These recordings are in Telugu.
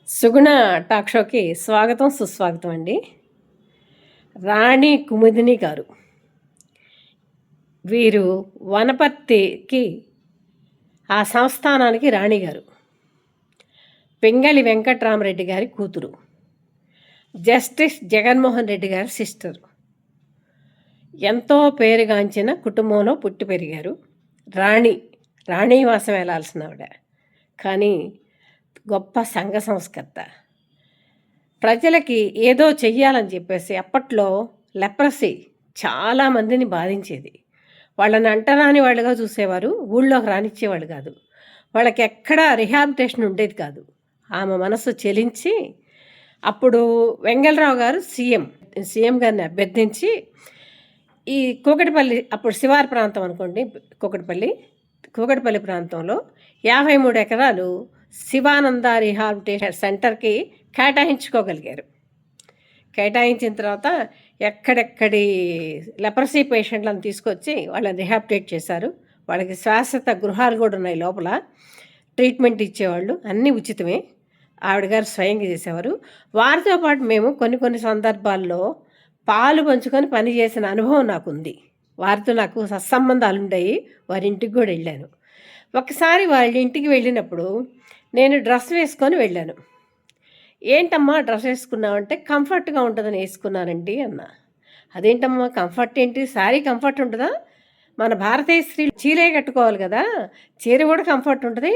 సుగుణ టాక్ షోకి స్వాగతం సుస్వాగతం అండి. రాణి కుముదిని గారు వీరు వనపర్తికి ఆ సంస్థానానికి రాణి గారు. పింగళి వెంకట్రామరెడ్డి గారి కూతురు, జస్టిస్ జగన్మోహన్ రెడ్డి గారి సిస్టర్. ఎంతో పేరుగాంచిన కుటుంబంలో పుట్టి పెరిగారు. రాణివాసం వెళ్ళాల్సిన ఆవిడ, కానీ గొప్ప సంఘ సంస్కర్త. ప్రజలకి ఏదో చెయ్యాలని చెప్పేసి అప్పట్లో లెప్రసీ చాలామందిని బాధించేది. వాళ్ళని అంటరాని వాళ్ళుగా చూసేవారు, ఊళ్ళోకి రానిచ్చేవాళ్ళు కాదు. వాళ్ళకి ఎక్కడా రిహాబిలిటేషన్ ఉండేది కాదు. ఆమె మనసు చెలించి అప్పుడు వెంగళరావు గారు సీఎం గారిని అభ్యర్థించి ఈ కూకటిపల్లి, అప్పుడు శివారు ప్రాంతం అనుకోండి, కూకటిపల్లి ప్రాంతంలో 53 ఎకరాలు శివానంద రిహాబిలిటేషన్ సెంటర్కి కేటాయించుకోగలిగారు. కేటాయించిన తర్వాత ఎక్కడెక్కడి లెప్రసీ పేషెంట్లను తీసుకొచ్చి వాళ్ళని రిహాబిలిటేట్ చేశారు. వాళ్ళకి శాశ్వత గృహాలు కూడా ఉన్నాయి, లోపల ట్రీట్మెంట్ ఇచ్చేవాళ్ళు, అన్నీ ఉచితమే. ఆవిడ గారు స్వయంగా చేసేవారు. వారితో పాటు మేము కొన్ని సందర్భాల్లో పాలు పంచుకొని పనిచేసిన అనుభవం నాకుంది. వారితో నాకు సత్సంబంధాలు ఉంటాయి. వారి ఇంటికి కూడా వెళ్ళాను. ఒకసారి వాళ్ళ ఇంటికి వెళ్ళినప్పుడు నేను డ్రెస్ వేసుకొని వెళ్ళాను. ఏంటమ్మా డ్రెస్ వేసుకున్నావంటే, కంఫర్ట్గా ఉంటుందని వేసుకున్నానండి అన్న. అదేంటమ్మా కంఫర్ట్ ఏంటి, శారీ కంఫర్ట్ ఉంటుందా? మన భారతీయ స్త్రీలు చీరే కట్టుకోవాలి కదా, చీర కూడా కంఫర్ట్ ఉంటుంది.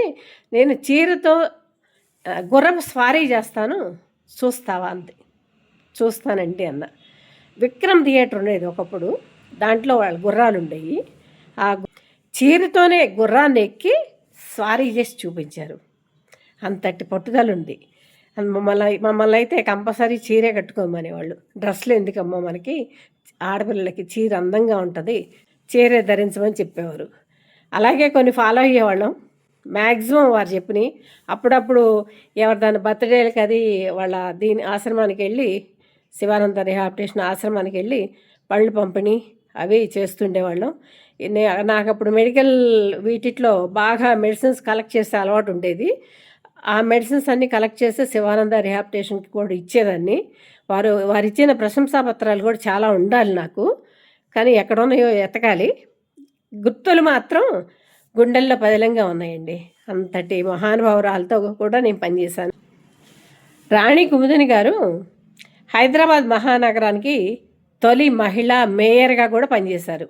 నేను చీరతో గుర్రపు స్వారీ చేస్తాను, చూస్తావా అంతే. చూస్తానండి అన్న. విక్రమ్ థియేటర్ ఉండేది ఒకప్పుడు, దాంట్లో వాళ్ళ గుర్రాలు ఉండేవి. ఆ చీరతోనే గుర్రాన్ని ఎక్కి స్వారీ చేసి చూపించారు. అంతటి పట్టుదల ఉంది. మమ్మల్ని అయితే కంపల్సరీ చీరే కట్టుకోమనేవాళ్ళు. డ్రెస్సులు ఎందుకమ్మా, మనకి ఆడపిల్లలకి చీర అందంగా ఉంటుంది, చీరే ధరించమని చెప్పేవారు. అలాగే కొన్ని ఫాలో అయ్యేవాళ్ళం. మ్యాక్సిమం వారు చెప్పినాయి. అప్పుడప్పుడు ఎవరిదాని బర్త్డేలకి అది వాళ్ళ ఆశ్రమానికి వెళ్ళి, శివానంద రిహాబిలిటేషన్ ఆశ్రమానికి వెళ్ళి పళ్ళు పంపిణీ అవి చేస్తుండేవాళ్ళం. నాకు అప్పుడు మెడికల్ వీటిలో బాగా మెడిసిన్స్ కలెక్ట్ చేసే అలవాటు ఉండేది. ఆ మెడిసిన్స్ అన్నీ కలెక్ట్ చేసి శివానంద రిహాబిలిటేషన్కి కూడా ఇచ్చేదాన్ని. వారు ఇచ్చిన ప్రశంసా పత్రాలు కూడా చాలా ఉండాలి నాకు, కానీ ఎక్కడున్నాయో ఎతకాలి. గుర్తులు మాత్రం గుండెల్లో పదిలంగా ఉన్నాయండి. అంతటి మహానుభావురాలతో కూడా నేను పనిచేశాను. రాణి కుముదిని గారు హైదరాబాద్ మహానగరానికి తొలి మహిళా మేయర్గా కూడా పనిచేశారు.